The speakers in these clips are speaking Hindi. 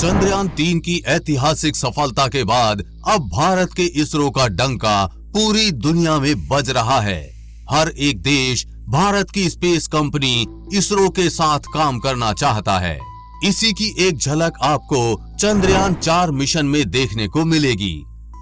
चंद्रयान-3 की ऐतिहासिक सफलता के बाद अब भारत के इसरो का डंका पूरी दुनिया में बज रहा है। हर एक देश भारत की स्पेस कंपनी इसरो के साथ काम करना चाहता है। इसी की एक झलक आपको चंद्रयान-4 मिशन में देखने को मिलेगी,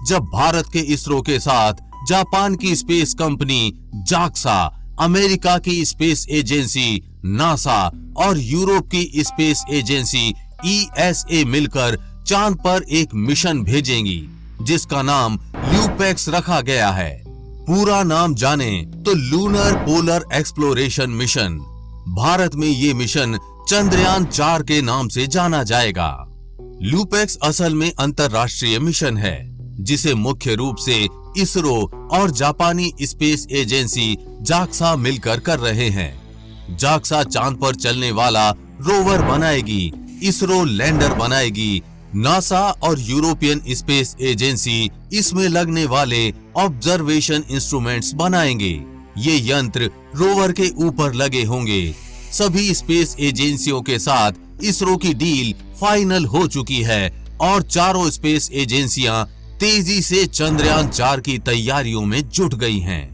जब भारत के इसरो के साथ जापान की स्पेस कंपनी जाक्सा, अमेरिका की स्पेस एजेंसी नासा और यूरोप की स्पेस एजेंसी ESA मिलकर चांद पर एक मिशन भेजेंगी, जिसका नाम ल्यूपेक्स रखा गया है। पूरा नाम जाने तो lunar polar exploration mission. Bharat में ये मिशन चंद्रयान-4 के नाम से जाना जाएगा। ल्यूपेक्स असल में अंतरराष्ट्रीय मिशन है, जिसे मुख्य रूप से इसरो और जापानी स्पेस एजेंसी जाक्सा मिलकर कर रहे हैं। जाक्सा चांद पर चलने वाला रोवर बनाएगी, इसरो लैंडर बनाएगी, नासा और यूरोपियन स्पेस एजेंसी इसमें लगने वाले ऑब्जर्वेशन इंस्ट्रूमेंट्स बनाएंगे। ये यंत्र रोवर के ऊपर लगे होंगे। सभी स्पेस एजेंसियों के साथ इसरो की डील फाइनल हो चुकी है और चारों स्पेस एजेंसियां तेजी से चंद्रयान-4 की तैयारियों में जुट गई हैं।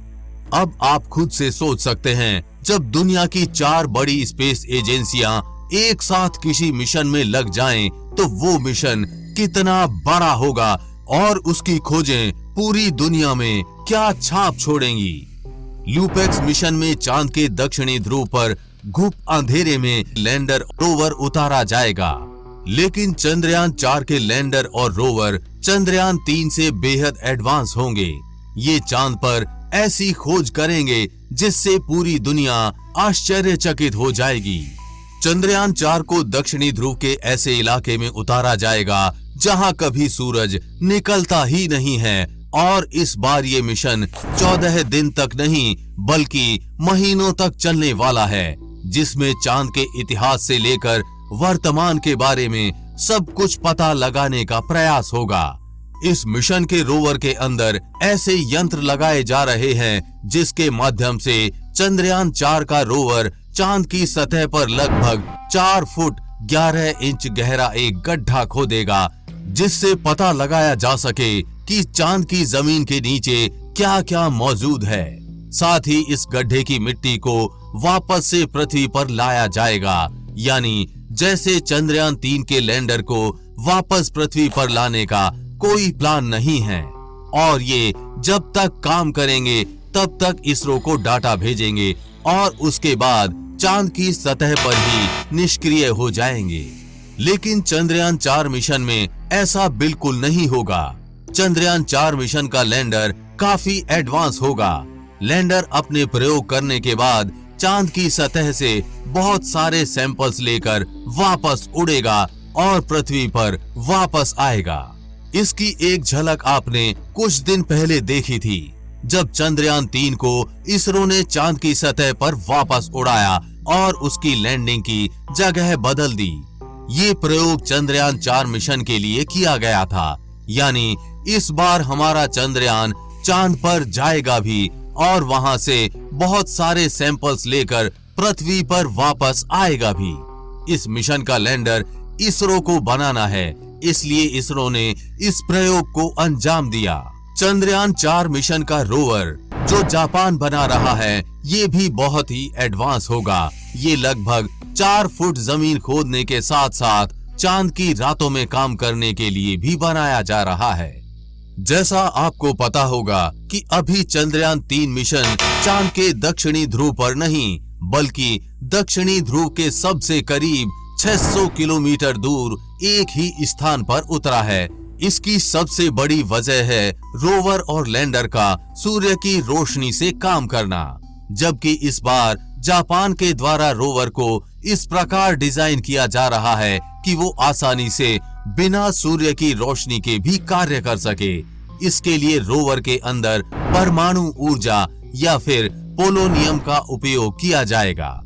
अब आप खुद से सोच सकते हैं, जब दुनिया की 4 बड़ी स्पेस एजेंसियां एक साथ किसी मिशन में लग जाएं, तो वो मिशन कितना बड़ा होगा और उसकी खोजें पूरी दुनिया में क्या छाप छोड़ेंगी। ल्यूपेक्स मिशन में चांद के दक्षिणी ध्रुव पर घुप अंधेरे में लैंडर रोवर उतारा जाएगा, लेकिन चंद्रयान-4 के लैंडर और रोवर चंद्रयान-3 से बेहद एडवांस होंगे। ये चांद पर ऐसी खोज करेंगे जिससे पूरी दुनिया आश्चर्यचकित हो जाएगी। चंद्रयान-4 को दक्षिणी ध्रुव के ऐसे इलाके में उतारा जाएगा जहां कभी सूरज निकलता ही नहीं है, और इस बार ये मिशन 14 दिन तक नहीं बल्कि महीनों तक चलने वाला है, जिसमें चांद के इतिहास से लेकर वर्तमान के बारे में सब कुछ पता लगाने का प्रयास होगा। इस मिशन के रोवर के अंदर ऐसे यंत्र लगाए जा रहे हैं जिसके माध्यम से चंद्रयान-4 का रोवर चांद की सतह पर लगभग 4 फुट 11 इंच गहरा एक गड्ढा खोदेगा, जिससे पता लगाया जा सके कि चांद की जमीन के नीचे क्या क्या मौजूद है। साथ ही इस गड्ढे की मिट्टी को वापस से पृथ्वी पर लाया जाएगा, यानी जैसे चंद्रयान-3 के लैंडर को वापस पृथ्वी पर लाने का कोई प्लान नहीं है, और ये जब तक काम करेंगे तब तक इसरो को डाटा भेजेंगे और उसके बाद चांद की सतह पर ही निष्क्रिय हो जाएंगे। लेकिन चंद्रयान-4 मिशन में ऐसा बिल्कुल नहीं होगा। चंद्रयान-4 मिशन का लैंडर काफी एडवांस होगा। लैंडर अपने प्रयोग करने के बाद चांद की सतह से बहुत सारे सैंपल्स लेकर वापस उड़ेगा और पृथ्वी पर वापस आएगा। इसकी एक झलक आपने कुछ दिन पहले देखी थी, जब चंद्रयान-3 को इसरो ने चांद की सतह पर वापस उड़ाया और उसकी लैंडिंग की जगह बदल दी। ये प्रयोग चंद्रयान-4 मिशन के लिए किया गया था, यानी इस बार हमारा चंद्रयान चांद पर जाएगा भी और वहां से बहुत सारे सैंपल्स लेकर पृथ्वी पर वापस आएगा भी। इस मिशन का लैंडर इसरो को बनाना है, इसलिए इसरो ने इस प्रयोग को अंजाम दिया। चंद्रयान-4 मिशन का रोवर जो जापान बना रहा है, ये भी बहुत ही एडवांस होगा। ये लगभग 4 फुट जमीन खोदने के साथ साथ चांद की रातों में काम करने के लिए भी बनाया जा रहा है। जैसा आपको पता होगा कि अभी चंद्रयान-3 मिशन चांद के दक्षिणी ध्रुव पर नहीं बल्कि दक्षिणी ध्रुव के सबसे करीब 600 किलोमीटर दूर एक ही स्थान पर उतरा है। इसकी सबसे बड़ी वजह है रोवर और लैंडर का सूर्य की रोशनी से काम करना, जबकि इस बार जापान के द्वारा रोवर को इस प्रकार डिजाइन किया जा रहा है कि वो आसानी से बिना सूर्य की रोशनी के भी कार्य कर सके। इसके लिए रोवर के अंदर परमाणु ऊर्जा या फिर पोलोनियम का उपयोग किया जाएगा।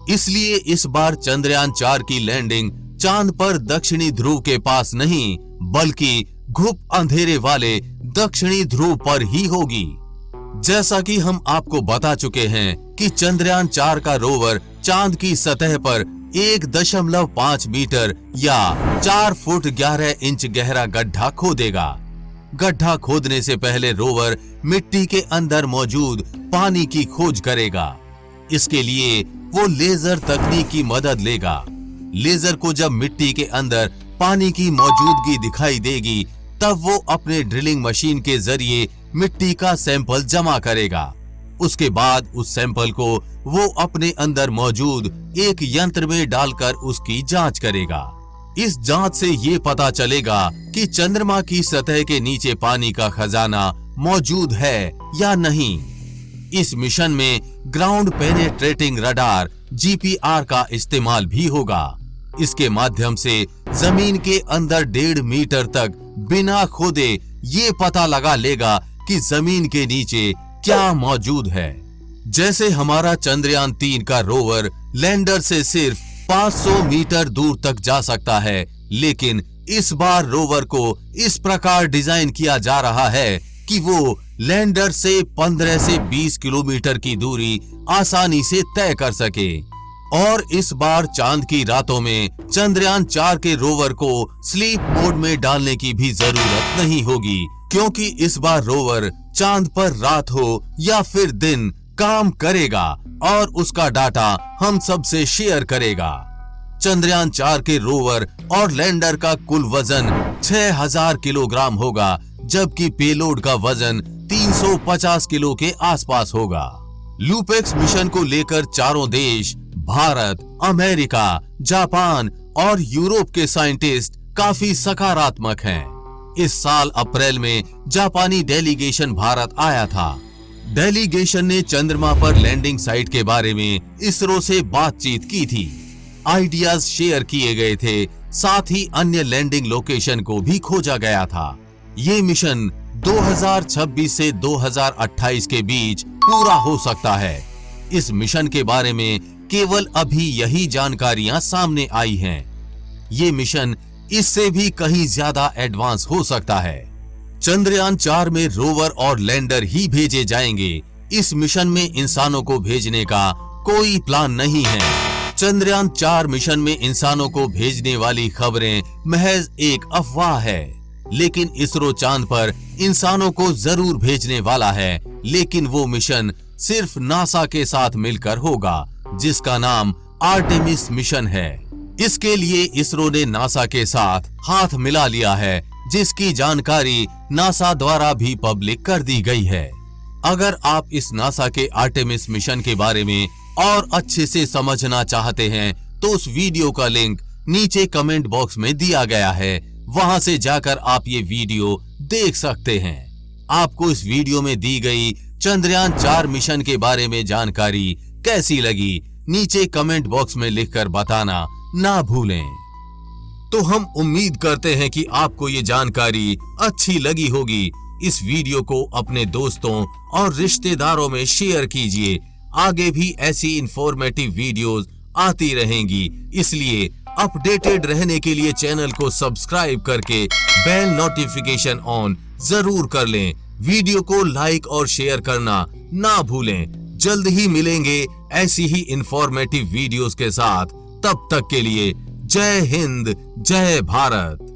इसलिए इस बार चंद्रयान-4 की लैंडिंग चांद पर दक्षिणी ध्रुव के पास नहीं बल्कि घुप अंधेरे वाले दक्षिणी ध्रुव पर ही होगी। जैसा कि हम आपको बता चुके हैं कि चंद्रयान-4 का रोवर चांद की सतह पर 1.5 मीटर या 4 फुट 11 इंच गहरा गड्ढा खोदेगा। गड्ढा खोदने से पहले रोवर मिट्टी के अंदर मौजूद पानी की खोज करेगा। इसके लिए वो लेजर तकनीक की मदद लेगा। लेजर को जब मिट्टी के अंदर पानी की मौजूदगी दिखाई देगी, तब वो अपने ड्रिलिंग मशीन के जरिए मिट्टी का सैंपल जमा करेगा। उसके बाद उस सैंपल को वो अपने अंदर मौजूद एक यंत्र में डालकर उसकी जांच करेगा। इस जांच से ये पता चलेगा कि चंद्रमा की सतह के नीचे पानी का खजाना मौजूद है या नहीं। इस मिशन में ग्राउंड पेनेट्रेटिंग रडार GPR का इस्तेमाल भी होगा। इसके माध्यम से जमीन के अंदर 1.5 मीटर तक बिना खोदे ये पता लगा लेगा कि जमीन के नीचे क्या मौजूद है। जैसे हमारा चंद्रयान 3 का रोवर लैंडर से सिर्फ 500 मीटर दूर तक जा सकता है, लेकिन इस बार रोवर को इस प्रकार डिजाइन किया जा रहा है कि वो लैंडर से 15 से 20 किलोमीटर की दूरी आसानी से तय कर सके। और इस बार चांद की रातों में चंद्रयान 4 के रोवर को स्लीप मोड में डालने की भी जरूरत नहीं होगी, क्योंकि इस बार रोवर चांद पर रात हो या फिर दिन काम करेगा और उसका डाटा हम सबसे शेयर करेगा। चंद्रयान 4 के रोवर और लैंडर का कुल वजन 6000 किलोग्राम होगा, जबकि पेलोड का वजन 350 किलो के आसपास होगा। लूपेक्स मिशन को लेकर चारों देश भारत, अमेरिका, जापान और यूरोप के साइंटिस्ट काफी सकारात्मक हैं। इस साल अप्रैल में जापानी डेलीगेशन भारत आया था। डेलीगेशन ने चंद्रमा पर लैंडिंग साइट के बारे में इसरो से बातचीत की थी। आइडियाज शेयर किए गए थे, साथ ही अन्य लैंडिंग लोकेशन को भी खोजा गया था। ये मिशन 2026 से 2028 के बीच पूरा हो सकता है। इस मिशन के बारे में केवल अभी यही जानकारियां सामने आई हैं। ये मिशन इससे भी कहीं ज्यादा एडवांस हो सकता है। चंद्रयान 4 में रोवर और लैंडर ही भेजे जाएंगे। इस मिशन में इंसानों को भेजने का कोई प्लान नहीं है। चंद्रयान 4 मिशन में इंसानों को भेजने वाली खबरें महज एक अफवाह है, लेकिन इसरो चांद पर इंसानों को जरूर भेजने वाला है, लेकिन वो मिशन सिर्फ नासा के साथ मिलकर होगा, जिसका नाम आर्टेमिस मिशन है। इसके लिए इसरो ने नासा के साथ हाथ मिला लिया है, जिसकी जानकारी नासा द्वारा भी पब्लिक कर दी गई है। अगर आप इस नासा के आर्टेमिस मिशन के बारे में और अच्छे से समझना चाहते हैं, तो उस वीडियो का लिंक नीचे कमेंट बॉक्स में दिया गया है, वहां से जाकर आप ये वीडियो देख सकते हैं। आपको इस वीडियो में दी गई चंद्रयान 4 मिशन के बारे में जानकारी कैसी लगी, नीचे कमेंट बॉक्स में लिखकर बताना ना भूलें। तो हम उम्मीद करते हैं कि आपको ये जानकारी अच्छी लगी होगी। इस वीडियो को अपने दोस्तों और रिश्तेदारों में शेयर कीजिए। आगे भी ऐसी इंफॉर्मेटिव वीडियोस आती रहेंगी, इसलिए अपडेटेड रहने के लिए चैनल को सब्सक्राइब करके बेल नोटिफिकेशन ऑन जरूर कर लें। वीडियो को लाइक और शेयर करना ना भूलें। जल्द ही मिलेंगे ऐसी ही इंफॉर्मेटिव वीडियोस के साथ। तब तक के लिए जय हिंद, जय भारत।